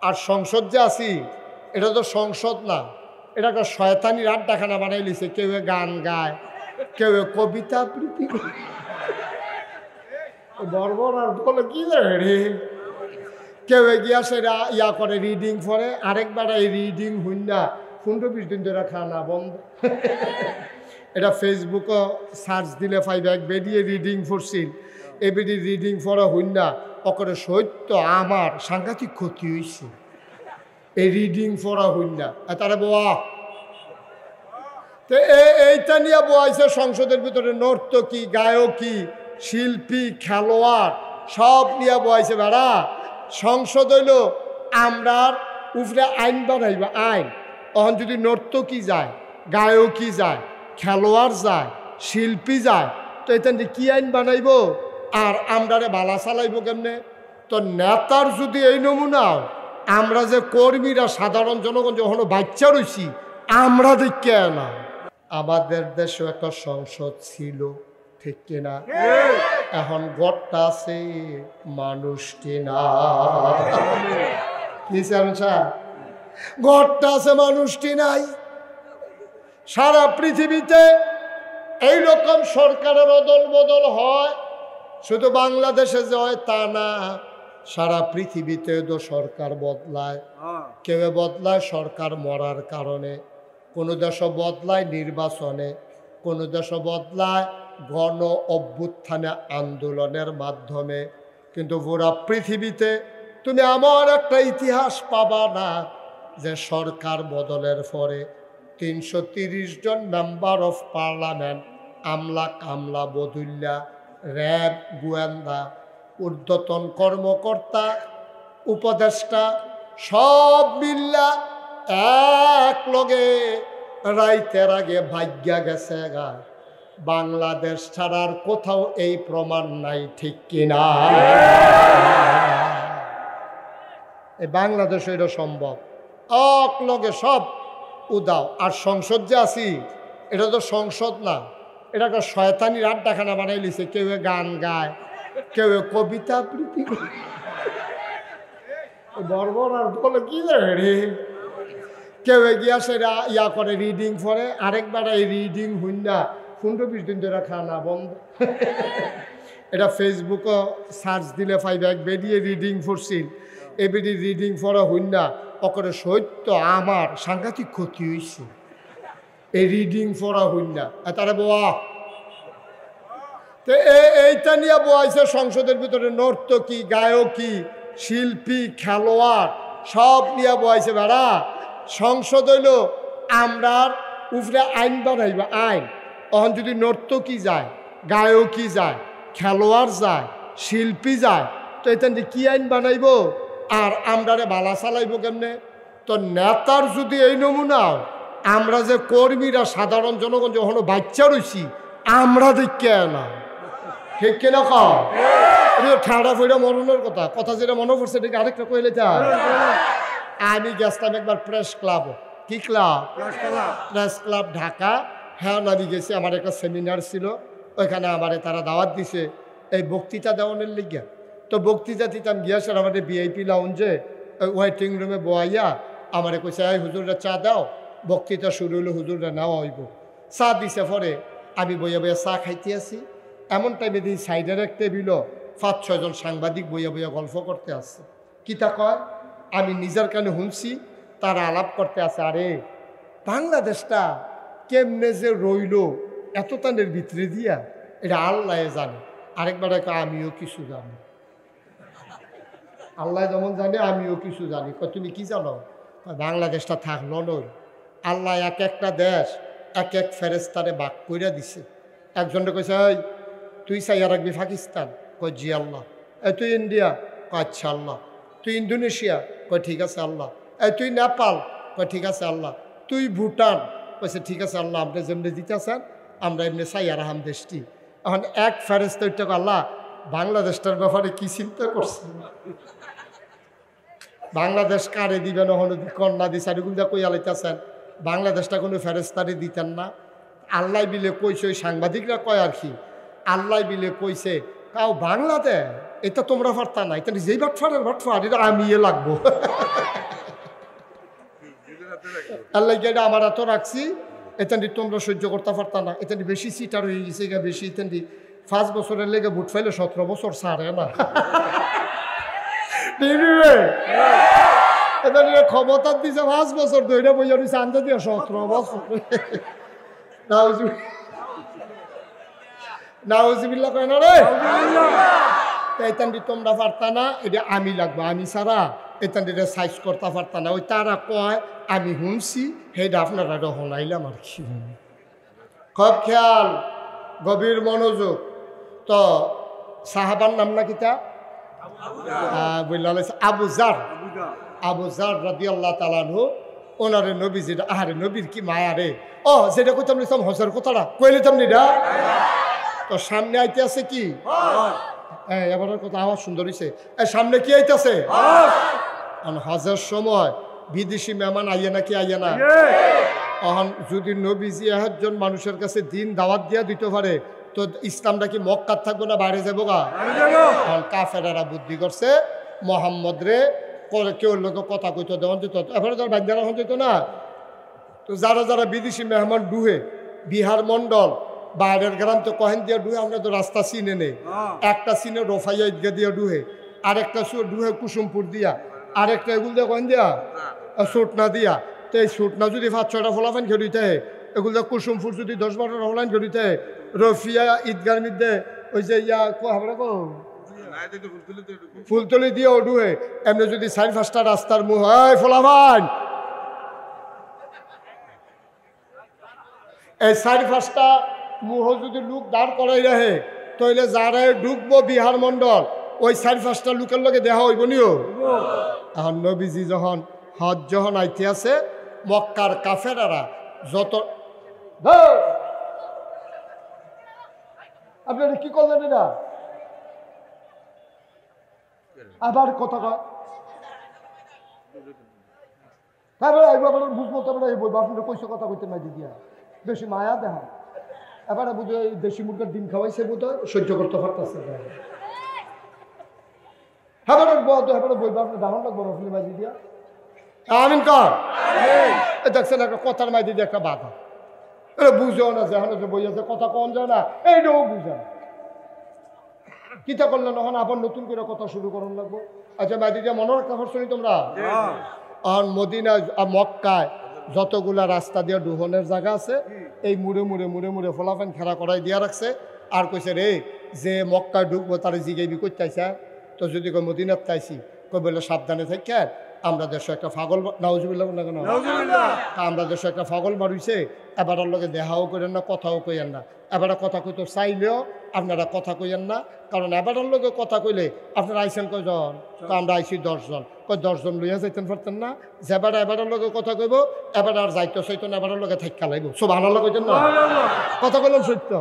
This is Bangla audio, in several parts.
আর সংসদ যে আছি এটা তো সংসদ না, এটা একটা শয়তানির আড্ডাখানা বানাই লিছে। কেউ গান গায়, কেউ কবিতা আবৃত্তি করে। বর্বর আর বলে কি রে, কেউ গিয়া সেটা ইয়া করে রিডিং পড়ে, আরেকবার এই রিডিং হইন না 15-20 দিন ধরে খানা বন্ধ। এটা ফেসবুকও সার্চ দিলে পাইবে, এক বেরিয়ে রিডিং পড়ছিল, এবেরি রিডিং পড়া হইন না অকরে সত্য আমার সাংঘাতিক ক্ষতি হয়েছে এই রিডিং পড়া হইন না। তারা বোয়া তো এইটা নিয়ে বোয়াইছে সংসদের ভিতরে নর্তকী, গায়কী, শিল্পী, খেলোয়াড় সব নিয়ে বোয়াইছে। বেড়া সংসদ হইল আমরার উপরে আইন বানাইবা, আইন। তখন যদি নর্তকী যায়, গায়কী যায়, খেলোয়াড় যায়, শিল্পী যায়, তো এটা কি আইন বানাইব আর আমরারে বালা চালাইব কেমনে? তো নেতার যদি এই নমুনাও, আমরা যে কর্মীরা সাধারণ জনগণ যখন বাচ্চা রয়েছি আমরা দেখে না। আমাদের দেশে একটা সংসদ ছিল, ঠিক কিনা? এখন গড়টা আছে মানুষটি না, কি গড়টা আছে মানুষটি নাই। সারা পৃথিবীতে এইরকম সরকারের অদল বদল হয়, শুধু বাংলাদেশে যে হয় তা না, সারা পৃথিবীতে তো সরকার বদলায়। কেউ বদলায় সরকার মরার কারণে, কোনো দেশ বদলায় নির্বাচনে, কোনো দেশ বদলায় গণ অভ্যুত্থানে আন্দোলনের মাধ্যমে। কিন্তু পুরা পৃথিবীতে তুমি আমার একটা ইতিহাস পাবা না যে সরকার বদলের পরে 330 জন মেম্বার অফ পার্লামেন্ট, আমলা কামলা বদুল্লা, র্যাব, গোয়েন্দা, ঊর্ধ্বতন কর্মকর্তা, উপদেষ্টা সব মিল্লা এক লগে রাইতের আগে ভাগ্যা গেছে গা। বাংলাদেশ ছাড়ার কোথাও এই প্রমাণ নাই, ঠিক কিনা? এই বাংলাদেশ এটা সম্ভব, এক লগে সব উদাও। আর সংসদ যে আছি এটা তো সংসদ না, এটা একটা শয়তানির আড্ডাখানা বানাই লিছে। কেউ গান গায়, কেউ কবিতা আবৃত্তি করে। বর্বর আর বলে কি রে, কেউ গিয়া সেটা ইয়া করে রিডিং পড়ে, আরেকবার এই রিডিং হইন না 15-20 দিন ধরে খানা বন্ধ। এটা ফেসবুকও সার্চ দিলে পাইবে, এক বেরিয়ে রিডিং পড়ছিল, এবেরি রিডিং পড়া হইন না অকরে সত্য আমার সাংঘাতিক ক্ষতি হয়েছে এই রিডিং পড়া হইন না। তারা বোয়া তো এইটা নিয়ে বোয়াইছে সংসদের ভিতরে নর্তকী, গায়কী, শিল্পী, খেলোয়াড় সব নিয়ে বোয়াইছে। বেড়া সংসদ হইল আমরার উপরে আইন বানাইবা, আইন। তখন যদি নর্তকী যায়, গায়কী যায়, খেলোয়াড় যায়, শিল্পী যায়, তো এটা কি আইন বানাইব আর আমরারে বালা চালাইব কেমনে? তো নেতার যদি এই নমুনাও, আমরা যে কর্মীরা সাধারণ জনগণ যখন বাচ্চা রয়েছি আমরা দেখে না, ঠিক কিনা? ঠাড়া ফইরা মরণের কথা, কথা যেটা মনে পড়ছে এটাকে আরেকটা কইলে যায়। আমি গেছিলাম একবার প্রেস ক্লাব, কি ক্লাব? Press club Dhaka. হ্যাঁ, আমি গেছি, আমার একটা সেমিনার ছিল, ওইখানে আমারে তারা দাওয়াত দিছে এই বক্তৃতা দেওয়ানোর লিগা। তো বক্তৃতা দিতাম গিয়েছে আমাদের VIP লাউঞ্জে ওয়েটিং রুমে বয়াইয়া আমারে কইছে, এই হুজুররা চা দাও, বক্তৃতা শুরু হলো, হুজুররা নেওয়া হইব। চা দিছে, পরে আমি বইয়া বইয়া চা খাইতে আছি। এমন টাইমে দিন সাইডের এক টেবিলও 5-6 জন সাংবাদিক বইয়া বইয়া গল্প করতে আসছে। কিতা কয় আমি নিজের কানে শুনছি, তারা আলাপ করতে আছে, আরে বাংলাদেশটা কেমনে যে রইল এত তানের ভিতরে দিয়া, এটা আল্লাহ জানে। আরেকবার আমিও কিছু জানি, আল্লাহ যেমন জানে আমিও কিছু জানি। তুমি কি জানো? বাংলাদেশটা থাকলো নই, আল্লাহ এক একটা দেশ এক এক ফেরেস্তারে বাক কইরা দিছে। একজনটা কইছে, এই তুই চাইয়া রাখবি পাকিস্তান? কয় জি আল্লাহ। এই তুই ইন্ডিয়া? কয় আচ্ছা আল্লাহ। তুই ইন্দোনেশিয়া? কয় ঠিক আছে আল্লাহ। এই তুই নেপাল? কয় ঠিক আছে আল্লাহ। তুই ভুটান? কইছে ঠিক আছে আল্লাহ, আপনি যেমনি দিতেছেন আমরা এমনি চাইয়া রাখাম দেশটি। এখন এক ফেরেস্তা উঠতে আল্লাহ বাংলাদেশটার ব্যাপারে কি চিন্তা করছে? বাংলাদেশ কারে দিবেন, কন্যা দিছে এরকম কই আলাইতেছেন, বাংলাদেশটা কোনো ফেরেস্তারে দিতেন না? আল্লাহ বিলে কইছে, ওই সাংবাদিকরা কয় আর কি, আল্লাহ বিলে কইছে কাউ বাংলাদেশ এটা তোমরা পারতা না, এটা যেই বাটফারের বাটফার, এটা আমি লাগবো। আল্লাহ এটা আমার এত রাখছি এতেন্দি তোমরা সহ্য করতে পারতা না, এতেন্দি বেশি সিটার হয়ে গেছে গা, বেশি এতেন্দি 5 বছরের লেগে বুট ফাইলে 17 বছর সারে না ক্ষমতা দিছে 5 বছর ধরে বইয়া দিছে আনতে দিয়ে 17 বছর নাউজুবিল্লাহ কয় না রে। এতান্দি তোমরা পারতা না, এটা আমি লাগবো, আমি ছাড়া এতান্দিটা সাইজ করতে পারতা না। ওই তারা কয় আমি শুনছি সেইটা আপনারা শোনাইলাম আর কি। খুব খেয়াল, গভীর মনোযোগ। তো সাহাবার নাম না কিতা বললাম আবু জার, আবু জার রাদিয়াল্লাহু তাআলা আনহু। ওনারে নবীজির আহারে নবীর কি মায়া রে। ও যেটা কইতাম নিতাম হজের কথাটা কইলে তামনি না। তো সামনে আইতে আছে কি এবার কথা আওয়াজ সুন্দর হয়েছে, সামনে কি আইতেছে হজের সময় বিদেশি মেহমান আইয়ে নাকি আইয়ে না। এখন যদি নবীজি একজন মানুষের কাছে দিন দাওয়াত দিয়া দিতে পারে তো ইসলামটা কি মক্কার থাকবো না বাইরে যাবো গা। এখন কাফেরারা বুদ্ধি করছে মোহাম্মদ রে কেউ লোক কথা কইতো দেওয়ান দিত, এবারে তার বাঞ্জারা হন যেত না। তো যারা যারা বিদেশি মেহমান ডুহে বিহার মন্ডল বাইরের গ্রাম তো কহেন দিয়া ডুহে, আমরা তো রাস্তা চিনে নেই। একটা চিনে রফাইয়া ঈদগা দিয়া ডুহে, আরেকটা ডুহে কুসুমপুর দিয়া, আরেকটা এগুলো দিয়ে কহেন দিয়া সুটনা দিয়া। তো এই সুটনা যদি 5-6টা ফলাফান খেলিতে, এগুলো কুসুমপুর যদি 10-12টা ফলান খেলিতে, রফিয়া ঈদগার মধ্যে ওই যে ইয়া আমরা কো ফুলতলি দিয়ে ডুহে। এমনি যদি 4-5টা রাস্তার মুখ হয় ফলাফান, এই 4-5টা মুহ যদি লোক দাঁড় করাই রাখে তাহলে যারা ঢুকবো বিহার মন্ডল ওই 4-5টা লোকের লগে দেখা হইব নিও। এখন নবীজি যখন হজ যখন আইতে আছে মক্কার কাফেরারা যত আপনারা কি করলেন এটা আবার কথা কয় বুঝবো তারপরে বলবো আপনারা কইসে কথা কইতে নাই দিদিয়া বেশি মায়া দেখা। এবারে বুঝো এই দেশি মুরগির ডিম খাওয়াইছে বোধ হয় সহ্য করতে পারতেছে। হ্যাঁ এবারে বলবো আপনার দাহন লাগবো রফলি মাঝি দিয়া আমিন কর দেখছেন একটা কথার মাঝি দিয়ে একটা বাধা। এটা বুঝেও না যে এখন যে বই আছে কথা কম যায় না, এইটাও বুঝে না। কিতা করলে নখন আবার নতুন করে কথা শুরু করার লাগবো। আচ্ছা মাঝি দিয়া মনে রাখতে পারছো তোমরা আর মদিনা মক্কায় যতগুলা রাস্তা দিয়ে ডুহনের জায়গা আছে এই মুড়ে মুড়ে মুড়ে মুড়ে ফলাফান খেলা করাই দিয়া রাখছে। আর কইছে রে যে মক্কায় ঢুকবো তার জিগাইবি করতে আইসা, তো যদি কই মদিনার চাইছি কই বললে সাবধানে থাকি। আমরা দেশে একটা পাগল নাউজুবিল্লাহ না কেন আমরা দেশে একটা পাগল মারুইছে, এবার লগে দেখাও করেন না কথাও কইেন না। এবারে কথা কইতো চাইলেও আপনারা কথা কইেন না, কারণ এবার লগে কথা কইলে আপনারা আইসেন কয়জন, আমরা আইসি 10 জন, কই 10 জন লইয়া যাইতেন পারতেন না। যেবার এবারের লগে কথা কইব এবার আর যাইতো চাইতো না, এবারের লগে থাকা লাগবো। সুবহানাল্লাহ কইতেন না, কথা কইলাম সত্য,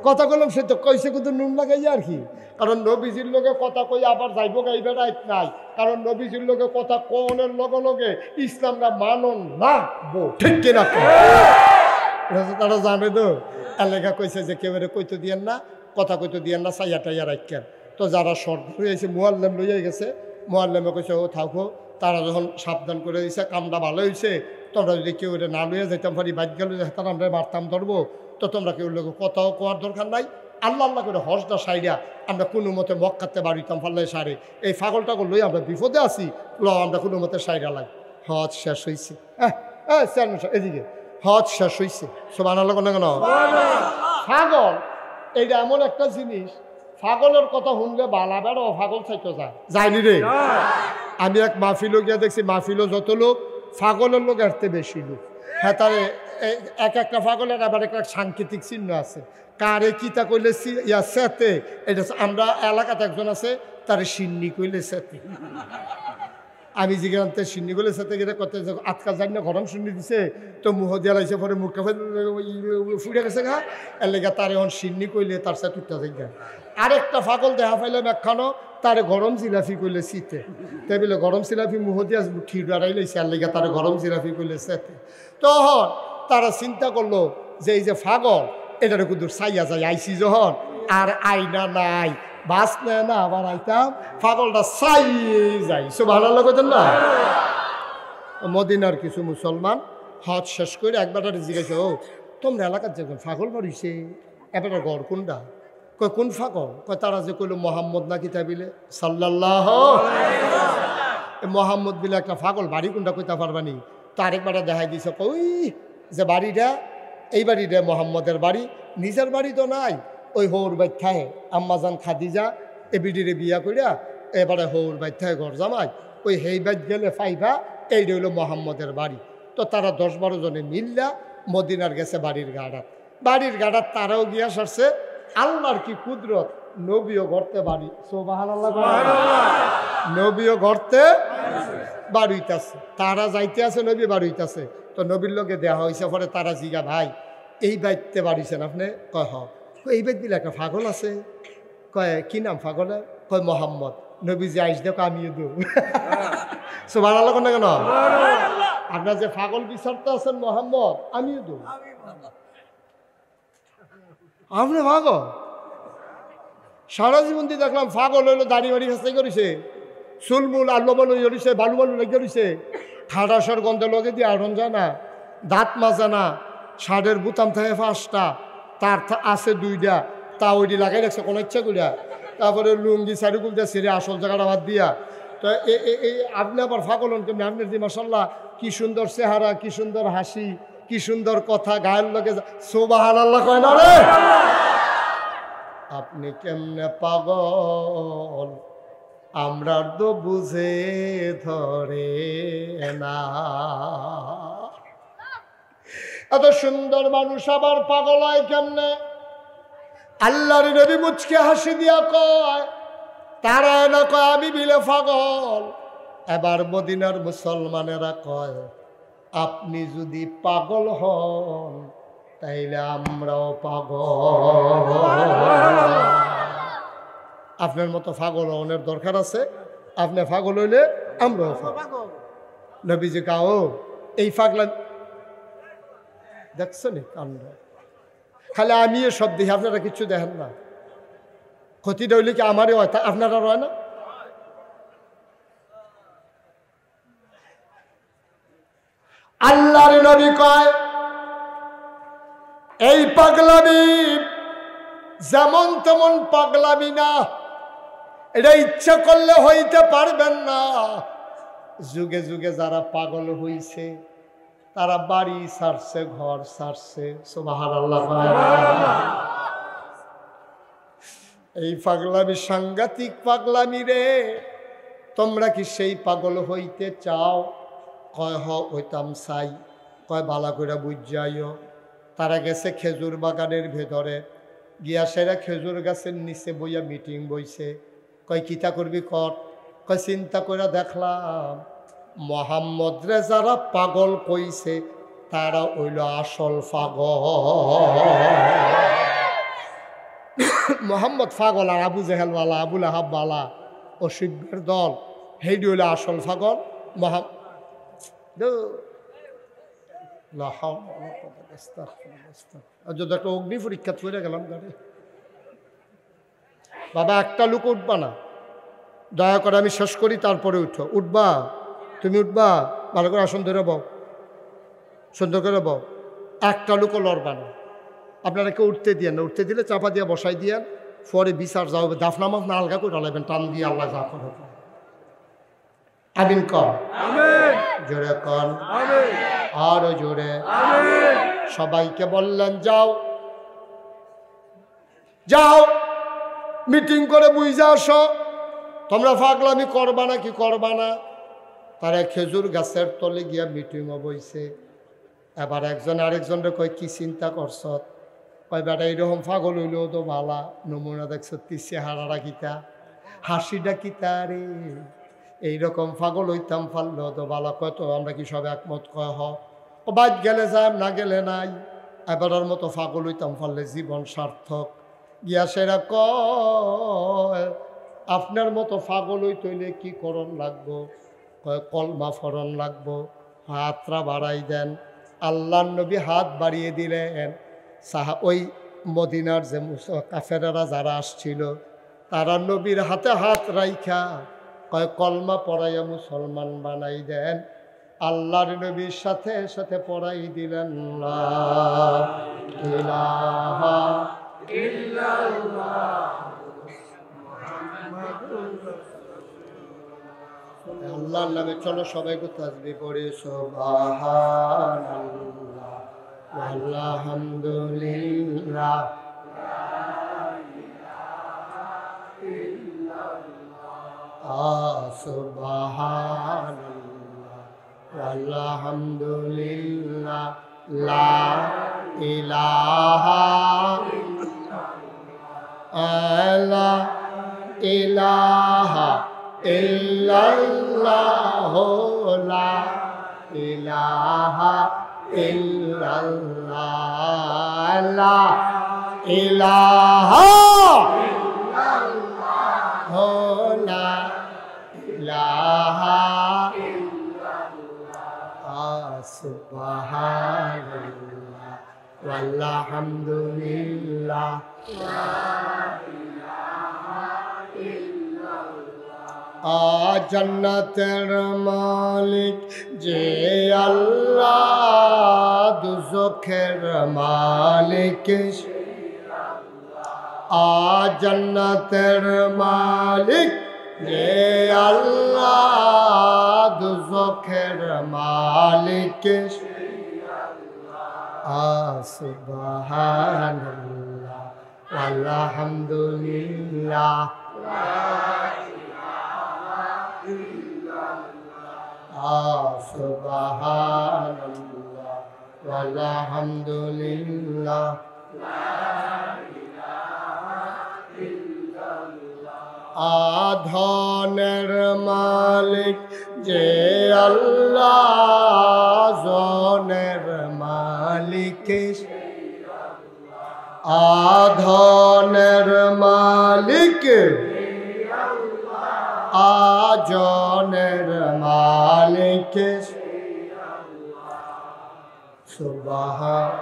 কথা কইলাম সত্য কইছে কিন্তু নুন লাগাইয়া আর কি। কারণ নবীজির লগে কথা কই আবার যাইব গাইবে রাইত নাই, কারণ নবীজির লগে কথা কোনের লগে লগে ইসলামরা মানন না বো ঠিক কিনা তারা জানে তো। এলাকা কইছে যে কেউ কইতে দিয়েন না, কথা কইতে দিয়েন না, চাইয়া টাইয়া রাখেন। তো যারা শর্ট হয়েছে মোয়াল্লেম লইয়া গেছে, মোয়াল্লেমে কইছে ও থাকো। তারা যখন সাবধান করে দিয়েছে কামটা ভালো হয়েছে, তোমরা যদি কেউ না লইয়া যেতাম পারি বাইক গেলে যেতাম আমরা মারতাম ধরবো, তো তোমরা কেউ লোক কথাও কোয়ার দরকার নাই। আল্লাহ আল্লাহ করে হজটা সাইডা আমরা কোনো মতে মক্কাতে বাড়িতাম ফাল্লাই সারে এই ফাগলটাকে লই আমরা বিপদে আছি, আমরা কোনো মতে সাইডা লাই। হজ শেষ হয়েছে, এদিকে হজ শেষ হয়েছে। সুবহানাল্লাহ কেন পাগল এইটা এমন একটা জিনিস, পাগলের কথা শুনলে বালা বেড়ো পাগল চাইতে যায় যায়নি রে। আমি এক মাহফিলও গিয়া দেখছি, মাহফিলও যত লোক পাগলের লোক এরতে বেশি লোক। হ্যাঁ তারে একটা পাগলের আবার একটা সাংকেতিক চিহ্ন আছে, কারে কিতা কইলে ইয়া সেতে, এটা আমরা এলাকাতে একজন আছে তারে সিন্নি কইলে সেতে। আমি যেখানে সিন্নি কইলে সেতে গেলে কত আটকা যাই না গরম শুনি দিছে, তো মুহ দিয়া লাইছে পরে মুখটা ফুটে গেছে গা, এর লেগে তার এখন সিন্নি কইলে তার সাথে টুকটা যাই গা। আরেকটা পাগল দেখা পাইলাম একখানো তারে গরম জিলাফি কইলে শীতে, তাই বলে গরম জিলাফি মুহ দিয়া ঠি ডারাই লাইছে, আর লেগে তারে গরম জিলাফি কইলে সেতে। তখন তারা চিন্তা করলো যে এই যে পাগল এটার কিন্তু চাইয়া যায় আইসি যখন আর আইনা নাই বাস নেয় না আবার আইতাম, পাগলটা চাই যাই। সুবহানাল্লাহ কইতেন না। মদিনার কিছু মুসলমান হজ শেষ করে একবার জিজ্ঞাসা, ও তোমরা এলাকার যে ফাগল বাড়িছে এবার ঘর কোনটা? কয় কোন ফাগল? কয় তারা যে কইল মোহাম্মদ না কিতাবিলে সাল্লাল্লাহু মোহাম্মদ বিলে একটা ফাগল বাড়ি কোনটা কইতা পারবানি? তো আরেকবার দেখাই দিছে, ওই যে বাড়িটা এই বাড়িটা মোহাম্মদের বাড়ি, নিজের বাড়ি তো নাই, ওই হৌর বাইথায় আম্মাজান খাদিজা এ বিডিরে বিয়া করিয়া এবারে হৌর বাইথায় ঘর জামাই, ওই হেই বাইত গেলে ফাইভা এইটা হইল মোহাম্মদের বাড়ি। তো তারা 10-12 জনে মিল্লা মদিনার গেছে বাড়ির গাড়াত তারাও গিয়া সারছে। আল্লাহর কি কুদরত, নবীও গড়তে বাড়ি, সুবহানাল্লাহ, নবীও গড়তে বাড়িতেছে, তারা যাইতে আছে, নবী বাড়িতেছে। তো নবীর লোকে দেওয়া হয়েছে, পরে তারা জিগা, ভাই এই বাইতে বাড়িছেন আপনি? কয় হ। এই বাইত দিলে একটা পাগল আছে। কয় কি নাম পাগলের? কয় মোহাম্মদ। নবী যে আইস দেখো আমিও দেব। সুবহানাল্লাহ না কেন? আপনার যে পাগল বিচারতে আছেন মোহাম্মদ, আমিও দেব। আপনি পাগল? সারা জীবন দিয়ে দেখলাম পাগল হইলো, দাড়ি বাড়ি হাসাই করেছে, চুলমুল আল্লবালু জড়িছে, বালু লেগে জড়িছে, ঠাডাসর গন্ধে লগে দিয়ে আড়ন যায় না, দাঁত মাজা না, শার্টের বুতাম থাকে 5টা, তার আছে 2টা, তা ওইটি লাগাই রাখছে কোনো ইচ্ছা করিয়া, তারপরে লুঙ্গি চারিকুল দিয়ে ছেড়ে আসল জায়গাটা বাদ দিয়া। তো এই আপনি আবার পাগল হন কেমনি? আপনার যে মাশাআল্লাহ কি সুন্দর চেহারা, কি সুন্দর হাসি, কি সুন্দর কথা, গায়ের লগে সুবহানাল্লাহ কয় না রে? আপনি কেমনে পাগল আমরা তো বুঝে ধরে না। এত সুন্দর মানুষ আবার পাগল হয় কেমনে? আল্লাহর নবী মুচকে হাসি দিয়া কয়, তারা না কয় আমি বিলে পাগল। এবার মদিনার মুসলমানেরা কয়, আপনি যদি পাগল হন তাইলে আমরাও পাগল। আপনার মতো পাগল হওয়ার দরকার আছে, আপনি পাগল হইলে আমরাও পাগল। নবীজি কাও এই পাগলা দেখছেন কাণ্ড, খালি আমি সব দেখি, আপনারা কিচ্ছু দেখেন না। ক্ষতিটা হইলে কি আমারই হয়, তা আপনারা হয় না? আল্লাহর নবী কয়, এই পাগলামি যেমন তেমন পাগলামি না, এটা ইচ্ছা করলে হইতে পারবেন না। যুগে যুগে যারা পাগল হইছে তারা বাড়ি ছাড়ছে, ঘর ছাড়ছে, সুবহানাল্লাহ। এই পাগলামি সাংঘাতিক পাগলামি রে। তোমরা কি সেই পাগল হইতে চাও? কয় হইতাম চাই। কয় বালা করে বুঝাইও। তারা গেছে খেজুর বাগানের ভেতরে গিয়া, সেরা খেজুর গাছের নিচে বইয়া মিটিং বইছে। কয় কিতা করবি কর। কয় চিন্তা করে দেখলাম মোহাম্মদ রে যারা পাগল কইছে তারা হইল আসল পাগল। মোহাম্মদ পাগল আর আবু জেহেল বালা, আবুল আহাব বালা, অসভ্যের দল, হেইডি হইল আসল পাগল। যদি একটা অগ্নি পরীক্ষা করে গেলাম গাড়ি, বাবা একটা লোক উঠবা না, দয়া করে আমি শেষ করি তারপরে উঠো। উঠবা? তুমি উঠবা? ভালো করে আসন ধরে বও, সুন্দর করে বও। একটা লোকও লড়বা না। আপনারা কেউ উঠতে দিয়ে না, উঠতে দিলে চাপা দিয়ে বসাই দিয়ে পরে বিচার যাও, দাফনামাফ না আলগা করে ডালাইবেন, টান দিয়ে আল্লাহ যা করে। আমিন কর, জোরে কর, আরো জোরে। সবাইকে বললেন যাও যাও মিটিং করে বুঝে আসো, তোমরা পাগলামি করবা না কি করবা না। তারা খেজুর গাছের তলে গিয়া মিটিংও বইছে। এবার একজন আরেকজনরে কয় কি চিন্তা করছ? কয় বেটা এইরকম পাগল হইলেও তো ভালা, নমুনা দেখছ, চেহারাটা কিতা, হাসিটা কিতা রে, এইরকম পাগল হইতাম পারলো তো ভালো। কয় তো আমরা কি সব একমত? কয় হ। ও বাদ গেলে যাম, না গেলে নাই। এবারের মতো পাগল হইতাম পারলে জীবন সার্থক। গিয়া সেরা কয় আপনার মতো পাগল হইতে হইলে কি করণ লাগবো? কয় কলমা ফরণ লাগবো। হাতটা বাড়াই দেন। আল্লাহর নবী হাত বাড়িয়ে দিলেন। ওই মদিনার যে কাফেরেরা যারা আসছিল তারা নবীর হাতে হাত রাইখা কয় কলমা পড়াইয়া মুসলমান বানাই দেন। আল্লাহর নবীর সাথে সাথে পড়াই দিলেন লা ইলাহা ইল্লাল্লাহ আল্লাহর নামে চলো সবাই তাসবিহ পড়ি সুবহানাল্লাহ আলহামদুলিল্লাহ সুবহানাল্লাহ আলহামদুলিল্লাহ লা ইলাহা ইল্লাল্লাহ ইলাহা ইল্লাল্লাহ লা ইলাহা ইল্লাল্লাহ লা ইলাহা ইল্লাল্লাহ লা ইলাহা ইল্লাল্লাহ সুবহানাল্লাহ ওয়ালহামদুলিল্লাহ জান্নাতের মালিক যে আল্লাহ দুজখের মালিক জান্নাতের মালিক যে আল্লাহ দুজখের মালিক সুবহানাল্লাহ আলহামদুলিল্লাহ সুবহানাল্লাহ আলহামদুলিল্লাহ ধনের মালিক যে আল্লাহ জনের মালিক ধনের মালিক আজনের মালিক সুবহান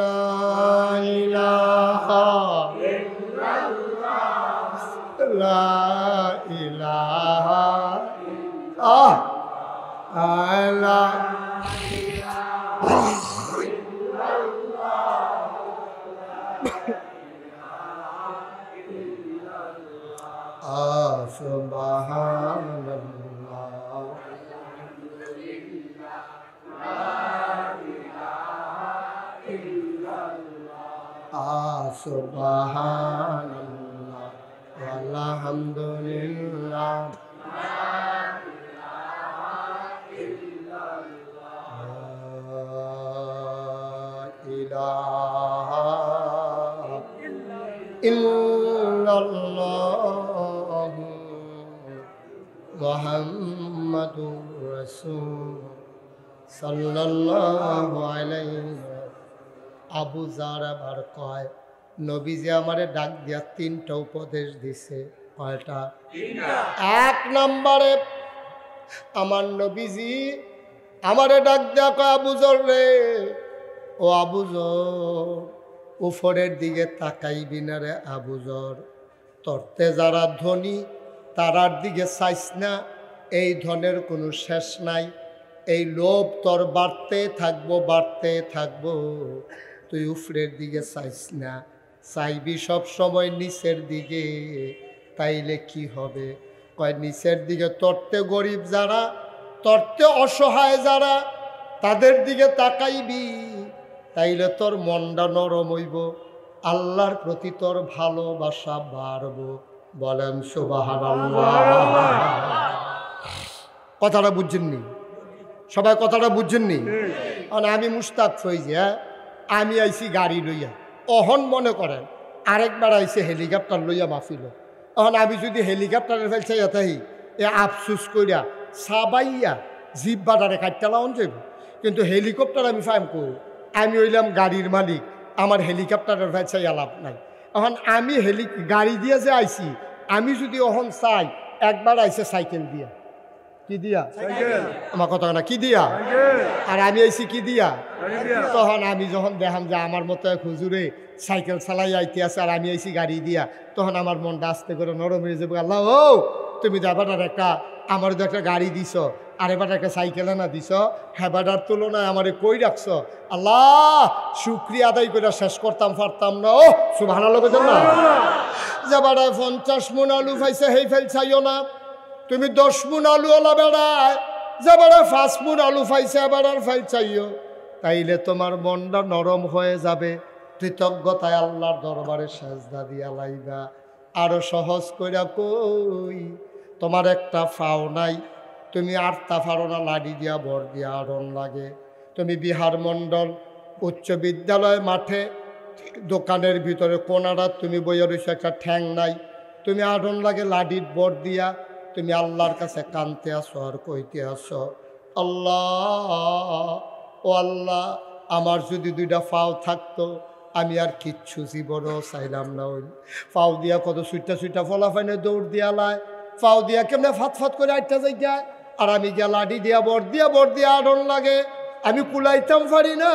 লা ইলাহা লা ইলাহা আল্লাহ সুবহানাল্লাহ সুবহানাল্লাহ আলহামদুলিল্লাহ ইলাহা ইল্লাল্লাহ মুহাম্মাদুর রাসূল সাল্লাল্লাহু আলাইহি। আবু যার আবার কয় নবীজি আমারে ডাক দিয়া তিনটা উপদেশ দিছে। কয়টা? এক নম্বরে আমার নবীজি আমারে ডাক দিয়া কয় আবু যর রে, ও আবু যর উপরের দিকে তাকাইবি না রে আবু যর, তরতে যারা ধনী তারার দিকে চাইস না, এই ধনের কোনো শেষ নাই, এই লোভ তোর বাড়তে থাকবো, তুই উপরের দিকে চাইস না, চাইবি সব সময় নিচের দিকে। তাইলে কি হবে? কয় নিচের দিকে তরতে গরিব যারা, তরতে অসহায় যারা, তাদের দিকে তাকাইবি, তাইলে তোর মনটা নরম হইব, আল্লাহর প্রতি তোর ভালোবাসা বাড়বো। বলেন সুবহানাল্লাহ। কথাটা বুঝছেননি? সবাই কথাটা বুঝছেননি? আমি মুস্তাক ফৈজি, আমি আইছি গাড়ি লইয়া, অহন মনে করেন আরেকবার আইসে হেলিকপ্টার লইয়া মাফিল, এখন আমি যদি হেলিকপ্টারের ফেলছে এতাই এ আফসুস করিয়া সাবাইয়া জিপ বাটারে কাটতে লাউন যাইব, কিন্তু হেলিকপ্টার আমি ফাইম করি, আমি হইলাম গাড়ির মালিক, আমার হেলিকপ্টারের ফেলছে লাভ নাই। এখন আমি গাড়ি দিয়ে যে আইছি, আমি যদি অহন চাই একবার আইছে সাইকেল দিয়া। কি দিয়া? আমার কথা না, কি দিয়া? আর আমি আইছি কি দিয়া? তখন আমি যখন দেখাম যে আমার মতো এক হুজুরে সাইকেল চালাই আইতে আছে আর আমি আইছি গাড়ি দিয়া, তখন আমার মনটা আস্তে করে নরম হয়ে যাবে। আল্লাহ ও তুমি যাবার একটা আমার তো একটা গাড়ি দিছ, আর এবার একটা সাইকেল না দিছ, হেবাটার তুলনায় আমারে কই রাখছ আল্লাহ, শুক্রিয়া আদায় করে শেষ করতাম পারতাম না। ও সুবহানাল্লাহ না, যাবার 50 মণ আলু পাইছে হেই ফেল চাইও না, তুমি 10 মণ আলু ওলা বেড়ায় যাবার 5 মণ আলু পাইছে এবার আর ফাইল চাইও, তাইলে তোমার মনটা নরম হয়ে যাবে। কৃতজ্ঞতায় আল্লাহর দরবারে সেজদা দিয়া লাইবা। আরো সহজ কইরা কই, তোমার একটা ফাও নাই, তুমি আটটা ফারো না, লাডি দিয়া ভর দিয়া আড়ন লাগে। তুমি বিহার মণ্ডল উচ্চ বিদ্যালয় মাঠে দোকানের ভিতরে কোনারা তুমি বইয়া রয়েছো, একটা ঠ্যাং নাই, তুমি আড়ন লাগে লাডির ভর দিয়া, তুমি আল্লাহর কাছে কানতে আসো আর কইতে আসো আল্লাহ ও আল্লাহ, আমার যদি 2টা ফাও থাকতো আমি আর কিচ্ছু জীবনও চাইলাম না। ওই ফাও দিয়া কত সুইটা ফলাফাইনে দৌড় দিয়া লাই, ফাও দিয়া কেমনে ফাত করে আটটা জায়গায়, আর আমি গিয়া লাডি দিয়া বর দিয়া আড়ন লাগে, আমি কুলাইতাম পারি না।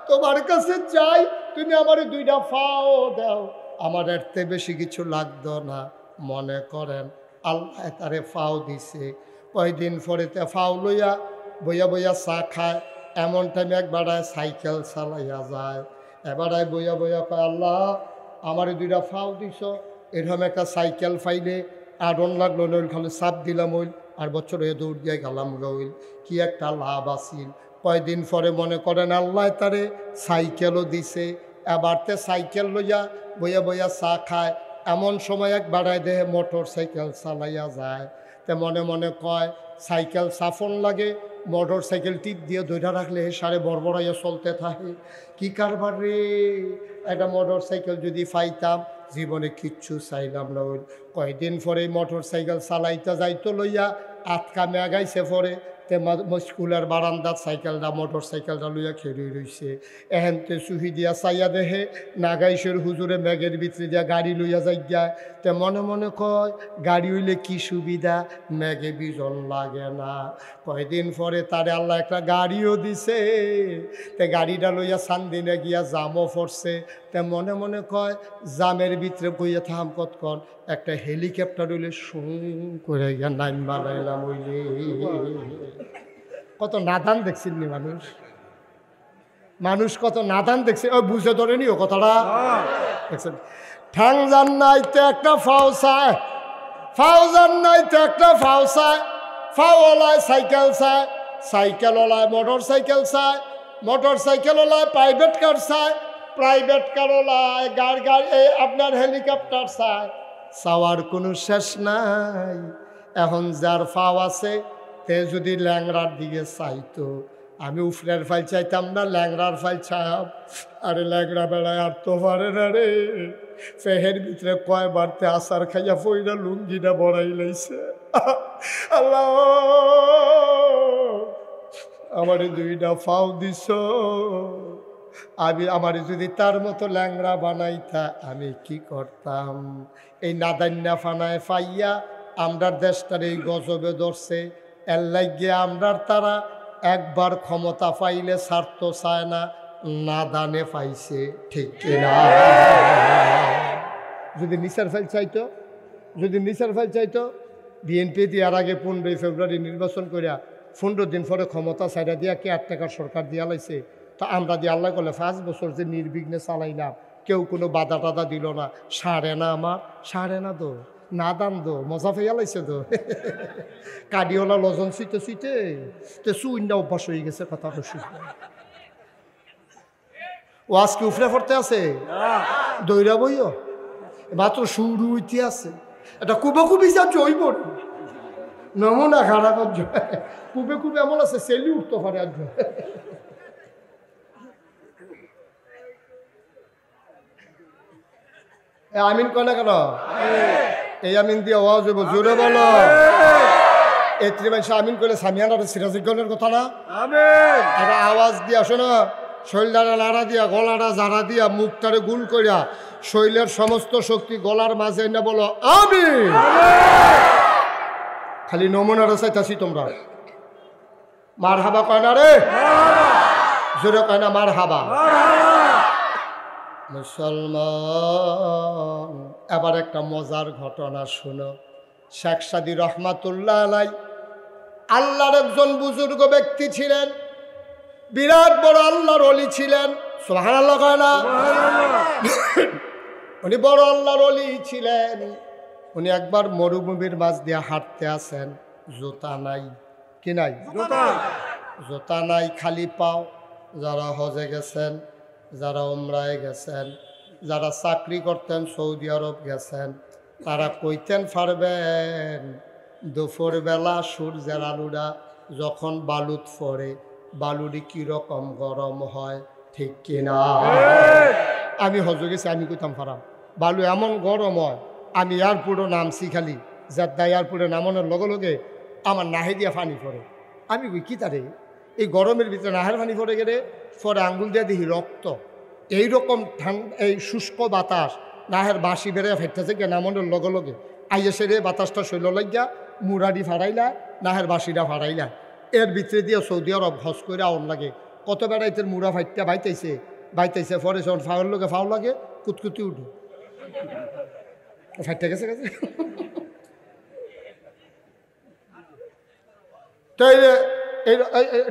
তোমার কাছে চাই তুমি আমার 2টা ফাও দাও, আমার এরতে বেশি কিছু লাগতো না। মনে করেন আল্লাহ তারে ফাও দিছে, কয়দিন পরেতে ফাও লইয়া বইয়া বইয়া চা খায়। এমন টাইমে একবার সাইকেল চালাইয়া যায়, এবারায় বইয়া বইয়া কয় আল্লাহ আমার 2টা ফাও দিছ, এরকম একটা সাইকেল ফাইলে আড়ন লাগলো নইল, খালি চাপ দিলাম ওইল আর বছর হয়ে দৌড় দিয়ে গেলাম গইল, কি একটা লাভ আসিল। কয়দিন পরে মনে করেন আল্লাহ তারে সাইকেলও দিছে, এবারতে সাইকেল লইয়া বইয়া বইয়া চা খায়। এমন সময় একবার দেহে মোটর সাইকেল চালাইয়া যায়, তে মনে মনে কয় সাইকেল সাফন লাগে, মোটর সাইকেল টিপ দিয়ে ধৈরা রাখলে সারে বড়বড়াইয়া চলতে থাকে। কি কারবার রে, একটা মোটর সাইকেল যদি পাইতাম, জীবনে কিচ্ছু চাইলাম না। ওই কয়দিন পরে মোটর সাইকেল চালাইতে যাইতো লইয়া আটকা মেগাইছে পরে, তে স্কুলের বারান্দার সাইকেলটা মোটর সাইকেলটা লইয়া খেয়ে রইছে। এহেনতে সুহি দিয়া চাইয়া দেহে নাগাইশের হুজুরে মেঘের ভিতরে দিয়া গাড়ি লইয়া যাইয়া, তে মনে মনে কয় গাড়ি হইলে কি সুবিধা, মেঘে বিজন লাগে না। কয়দিন পরে তারে আল্লাহ একটা গাড়িও দিছে, তে গাড়িটা লইয়া সান্দিনে গিয়া জামও পড়ছে, তে মনে মনে কয় জামের ভিতরে বইয়া থাম কতক্ষণ, একটা হেলিকপ্টার হইলে সুং করে গিয়া নাইম বানাইলাম। হইলে কত নাদান দেখছেন নি মানুষ কত নাদান দেখছে। ওই বুঝে ধরেনি ও কথাটা দেখছেন। ঠ্যাং জান নাইতে একটা ফাও চায়, ফাও জান নাইতে একটা ফাও চায়, ফাওয়ালায় সাইকেল চায়, সাইকেলওয়ালায় মোটর সাইকেল চায়, মোটর সাইকেলওয়ালায় প্রাইভেট কার চায়, প্রাইভেট কারওয়ালায় গাড়ি আপনার হেলিকপ্টার চায়। চাওয়ার কোনো শেষ নাই। এখন যার ফাও আছে তে যদি ল্যাংড়ার দিকে চাইতো, আমি উফরের ফাইল চাইতাম না, ল্যাংড়ার ফাইল চাইব। আরে ল্যাংড়া বেড়ায় আর তো পারে না রে, ফেহের ভিতরে কয় বাড়তে আসার খাইয়া ফইরা লুঙ্গিটা বড়াই লাইছে। আল্লাহ আমারে 2টা ফাও দিছ, আমি আমার যদি তার মতো ল্যাংড়া বানাইতা আমি কি করতাম। এই নাদান্যা ফানায় ফাইয়া আমরার দেশটার এই গজবে ধরছে। এর লাগিয়ে আমরার তারা একবার ক্ষমতা পাইলে স্বার্থ চায় না, নাদানে পাইছে, ঠিক কিনা? যদি নিচার ফাইল চাইতো, বিএনপি দেওয়ার আগে 15 ফেব্রুয়ারি নির্বাচন করিয়া 15 দিন পরে ক্ষমতা ছাইড়া দিয়া কেয়ারটেকার সরকার দিয়া লাইছে। তা আমরা দিয়ে আল্লাহ করলে 5 বছর যে নির্বিঘ্নে চালাইলাম, কেউ কোনো বাধা টাধা দিল না। সাড়ে না তো না দাম দো মজা ফেয়া লাইছে তো। কাডিওলা লজন সিটে তে সুইন্ডা অভ্যাস হয়ে গেছে। কথা কইছি ও আজকে উফরে পড়তে আছে, দৈরা বইও মাত্র শুরু হইতে আছে। এটা কুবি যা জৈব নমুনা খারাপ, কুবে এমন আছে সেলি উঠতে পারে। আর আমিন কয় না কেন? এই আমিন দিয়ে আওয়াজ হইব, জোরে বলো। এত্রি মানুষ আমিন করলে সামিয়ানার সিরাজগণের কথা না, একটা আওয়াজ দিয়া শোনো, শৈলটারে লাড়া দিয়া, গলাটা জাড়া দিয়া, মুখটারে গুল করিয়া, শৈলের সমস্ত শক্তি গলার মাঝে না বলো আমিন। খালি নমুনাটা চাইতাছি তোমরা। মার হাবা কয় না রে, জোরে কয় না মার হাবা। মুসলমান, এবার একটা মজার ঘটনা শুনো। শেখ সাদী রহমাতুল্লাহ আলাই আল্লাহর একজন বুজুর্গ ব্যক্তি ছিলেন, বিরাট বড় আল্লাহর ওলি ছিলেন। সুবহানাল্লাহ কয় না? উনি বড় আল্লাহর ওলি ছিলেন। উনি একবার মরুভূমির মাঝ দিয়ে হাঁটতে আসেন, জুতা নাই। কি নাই? জুতা নাই, খালি পাও। যারা হজে গেছেন, যারা উমরায় গেছেন, যারা চাকরি করতেন সৌদি আরব গেছেন, তারা কইতেন পারবেন দুপুরবেলা সূর্যের আলোটা যখন বালুত পড়ে, বালুটি কীরকম গরম হয়, ঠিক কিনা? আমি হজে গেছি, আমি কইতাম পারাম বালু এমন গরম হয়। আমি এয়ারপোর্টও নামছি, খালি জেদ্দা এয়ারপোর্টে নামানোর লগে লগে আমার নাহে দিয়া পানি পড়ে। আমি কই কি তারে, এই গরমের ভিতরে নাহের পানি পড়ে গেলে পরে আঙ্গুল দিয়ে দেখি রক্ত। এইরকম ঠান্ডা, এই শুষ্ক বাতাস নাহের বাসি বেড়ে ফেটতেছে গিয়ে নামানোর লগে লগে আইয়ে সেরে বাতাসটা শৈল লাগিয়া মুরাডি ফাড়াইলা, নাহের বাসিটা ফাড়াইলা। এর ভিতরে দিয়ে সৌদি আরব হজ করে আউন লাগে। কত বেড়াইতে মুড়া ফাইটটা বাইতেছে বাইতেছে, পরে যখন ফাওয়ার লোকে ফাও লাগে কুতকুতি উঠে ফাইটটা গেছে গেছে। তো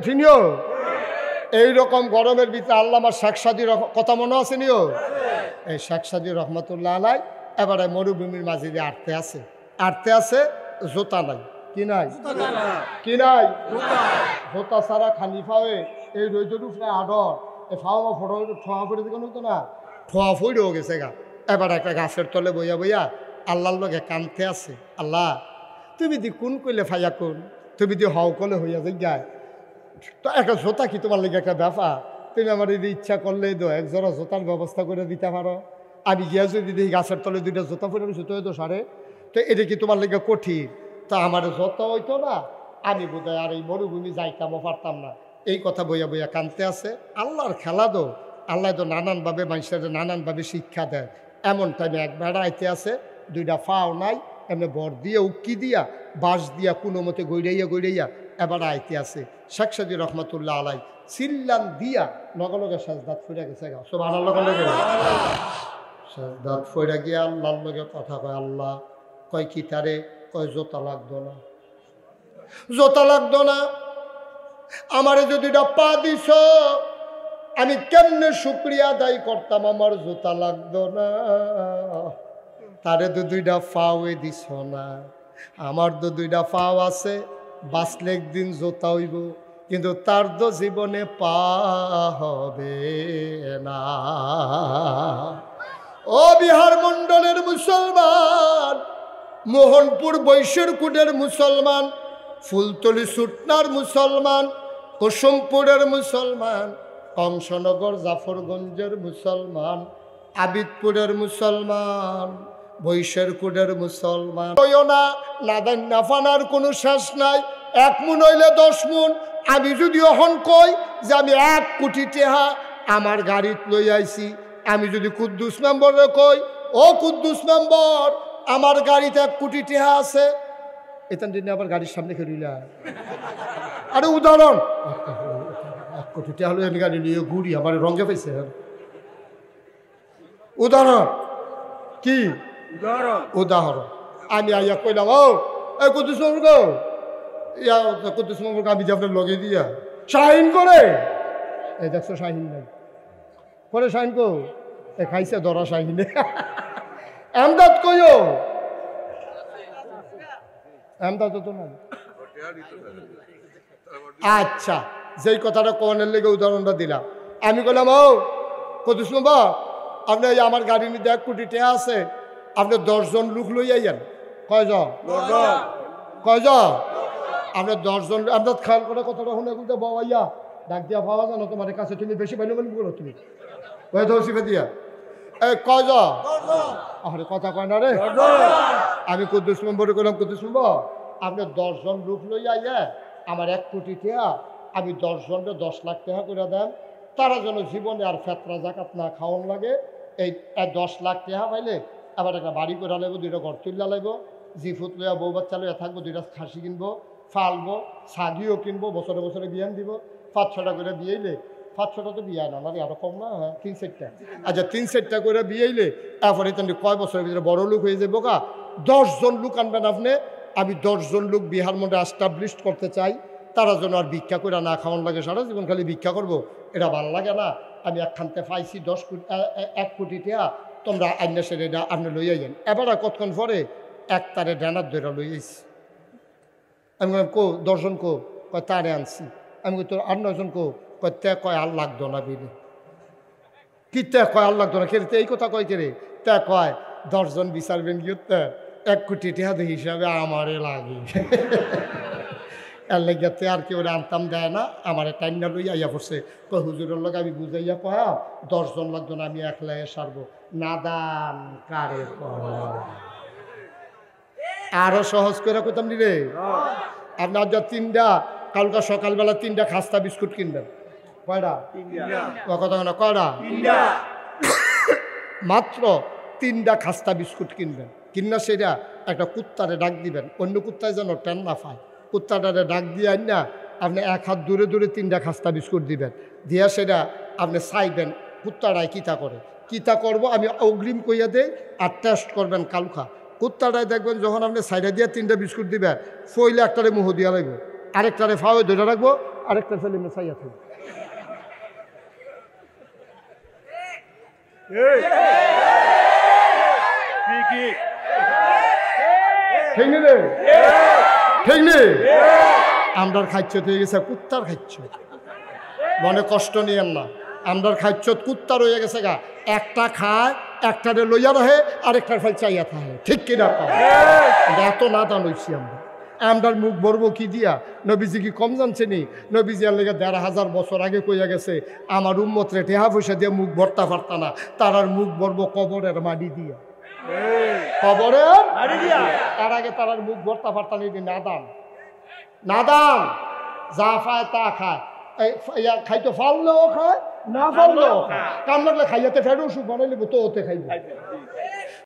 ঠিনিও এইরকম গরমের ভিতরে আল্লামা শেখ সাদীর কথা মনে আছে নিও? এই শেখ সাদী রহমতুল্লাহ আলাই এবারে মরুভূমির মাঝে দিয়ে আটতে আছে, জোতা নাই। কি নাই? কি নাই? জোতা ছাড়া খালি ফাওয়ে এই রইদের উপরে আডর এই ফাওয়া ফটো ঠোয়া ফড়ে দিকে নতো না, ঠোয়া ফইরেও গেছে গা। এবার একটা গাছের তলে বইয়া বইয়া আল্লাহর লগে কানতে আছে, আল্লাহ তুমি দি কোন কইলে ফাইয়া কোন, তুমি দি হও কলে হইয়া যাই গায়। তো একটা জোতা কি তোমার লেগে একটা ব্যাপার, তুমি আমার যদি ইচ্ছা করলে দো এক জোড়া জোতার ব্যবস্থা করে দিতে পারো। আমি গিয়া যদি দেখি গাছের তলে দুইটা জোতা পরে জুতো হইতো সারে, তো এটা কি তোমার লেগে কঠিন? তা আমার জোতা হইতো না, আমি বোধহয় আর এই মরুভূমি যাইতামও পারতাম না। এই কথা বইয়া বইয়া কানতে আছে। আল্লাহর খেলা দো, আল্লাহ তো নানানভাবে মানুষের নানানভাবে শিক্ষা দেয়। এমন টাইমে এক বেড়া আইতে আছে, দুইটা ফাও নাই, এমনি বর দিয়ে উকি দিয়া বাঁশ দিয়া কোনো মতে গইড়াইয়া এবার আইতে আছে। শেখ সাদী রহমতুল্লাহ আলাই চিল্লান দিয়া লগে লগে সাজদাত ফিরে গেছে গা। সব আল্লাহ লগে সাজদাত ফিরে গিয়ে আল্লাহর লগে কথা কয়। আল্লাহ কয় কি তারে? কয় জোতা লাগতো না, জোতা লাগতো না। আমারে যদি এটা পা দিছ আমি কেমনে শুক্রিয়া আদায় করতাম, আমার জোতা লাগতো না। তারে তো দুইটা ফাওয়ে দিছ না, আমার তো দুইটা ফাও আছে, বাঁচলে একদিন জোতা হইব, কিন্তু তার তো জীবনে পা হবে না। ও বিহার মণ্ডলের মুসলমান, মোহনপুর বৈশ্বরকুটের মুসলমান, ফুলতলি সুটনার মুসলমান, কুসুমপুরের মুসলমান, কংসনগর জাফরগঞ্জের মুসলমান, আবিদপুরের মুসলমান, বৈশ্বরকুটের মুসলমান। নাদান নাফানার কোনো শেষ নাই। 1 মুন হইলে 10 মুন। আমি যদি অহন কই যে আমি 1 কোটি টাকা আমার গাড়িত লই আইছি, আমি যদি কুদ্দুস মেম্বরে কই ও কুদ্দুস মেম্বর আমার গাড়িতে 1 কোটি টাকা আছে, এখান দিনে আবার গাড়ির সামনে খেলিলা। আরে উদাহরণ 1 কোটি টাকা হলো আমি গাড়ি নিয়ে ঘুরি, আমার রঙে পাইছে। উদাহরণ কি? উদাহরণ আমি আইয়া কইলাম ও এই কুদ্দুস মেম্বর গো, ইয়া কুদ্দুস মেম্বরকে আমি যে আপনার লগে দিয়া শাহিন করে, এই দেখছো শাহিন নাই করে, শাহিন কো এ খাইছে ধরা শাহিনে। আমদাদ কইও, আমদাদ তো না। আচ্ছা, যেই কথাটা কোনের লেগে উদাহরণটা দিলাম, আমি কইলাম ও কুদ্দুস মেম্বর আপনি আমার গাড়ি নিতে 1 কোটি টাকা আছে, আপনি 10 জন লোক লই আইয়েন। কয়জন? কয়জন? আপনার 10 জন। আপনার খেয়াল করে কথাটা শুনে কিন্তু বাবাইয়া ডাক দিয়া পাওয়া জানো তোমার কাছে, তুমি বেশি পাইলে বলি করো তুমি ওই তো শিখে দিয়া। এই কয়জন? আরে কথা কয় না রে। আমি কুদ্দুস মেম্বরে কইলাম কুদ্দুস মেম্বর আপনি 10 জন লোক লই আইয়া আমার 1 কোটি টাকা, আমি 10 জনকে 10 লাখ টাকা করে দেন, তারা যেন জীবনে আর ফেতরা জাকাত না খাওয়ান লাগে। এই 10 লাখ টাকা পাইলে আবার একটা বাড়ি করে লাগবো, 2টা ঘর তুললা লাগবো, জিফুত লইয়া বউ বাচ্চা লইয়া থাকবো, 2টা খাসি কিনবো, ফালবো, ছাগিও কিনবো, বছরে বছরে বিয়ান দিব, 5-6টা করে বিয়েইলে, 5-6টা তো বিয়ে না, মানে আরো কম না, 3-4টা, আচ্ছা 3-4টা করে বিয়েইলে তারপরে তুমি কয় বছরের ভিতরে বড় লোক হয়ে যাবো গা। 10 জন লোক আনবেন আপনি, আমি 10 জন লোক বিহার মধ্যে এস্টাবলিশ করতে চাই, তারা যেন আর ভিক্ষা করে না খাওয়ান লাগে, সারা জীবন খালি ভিক্ষা করবো, এটা ভালো লাগে না। আমি একখানতে পাইছি 1 কোটি টাকা, তোমরা আইনা সেরে এটা আপনি লইয়া যান। এবার কতক্ষণ পরে এক তারে ডানার ধরে লইয়াছি। আমি বললাম কো 10 জন কো, কয় তারে আনছি। আমি তোর 8-9 জন কো, কয় তে কয় আর লাগতো না বিলে, কি তে কয় আর লাগতো না, খেলে এই কথা কয় কে রে, তে কয় 10 জন বিচারবেন গিয়ে 1 কোটি টাকা হিসাবে আমারে লাগে। এর লেগে আর কেউ আনতাম দেয় না, আমার টাইমটা লইয়া আইয়া পড়ছে, কয় হুজুরের লোক আমি বুঝাইয়া কয়া 10 জন লাগতো না, আমি একলাই সারবো, নাদান কারে আরো সহজ করে কইতাম নি রে। আপনার যা 3টা কালকা সকালবেলা 3টা খাস্তা বিস্কুট কিনবেন, কয়টা কথা না, কয়টা মাত্র 3টা খাস্তা বিস্কুট কিনবেন, কিনা সেটা একটা কুত্তারে ডাক দিবেন, অন্য কুত্তায় যেন টেন না পায়, কুত্তাটারে ডাক দিয়ে আন না আপনি 1 হাত দূরে দূরে 3টা খাস্তা বিস্কুট দিবেন, দিয়া সেটা আপনি চাইবেন কুত্তাটায় কিতা করে, কিতা করবো আমি অগ্রিম কইয়া দেই, আর টেস্ট করবেন কালকা। কুত্তাটায় দেখবেন যখন আপনি সাইডে দিয়ে 3টা বিস্কুট দিবেন, ফইলে একটারে মুহ দিয়া লাগবে, আরেকটারে ফাওয়ে ধরে রাখবো, আরেকটা ফেলে এমনি চাইয়া থাকবো। ঠিক নেই, ঠিক নেই, আমরার খাচ্ছ হয়ে গেছে কুত্তার খাচ্ছ, মনে কষ্ট নিয়েন না, আমরার খাচ্ছ কুত্তার হয়ে গেছে গা, একটা খায় একটারে লইয়া রহে, আরেকটার ফল চাইয়া থাকে, ঠিক কিনা এত না দান হইছি আমরা। আমরার মুখ ভরবো কি দিয়া, নবীজি কি কম জানছে নি, নবীজি আর লেগে 1500 বছর আগে কইয়া গেছে, আমার উম্মতরে টেহা পয়সা দিয়ে মুখ ভরতা পারতা না, তার আর মুখ ভরবো কবরের মাটি দিয়া, কবরের মাটি দিয়া, তার আগে তার আর মুখ ভরতা পারতা না, নাদান, নাদান যা খায় তা খায়, খাইতে ফাললেও খায়, না ফাললেও খায়, কাম লাগলে খাইয়াতে ফেরো সুখ বানাই লিব তো ওতে খাইব।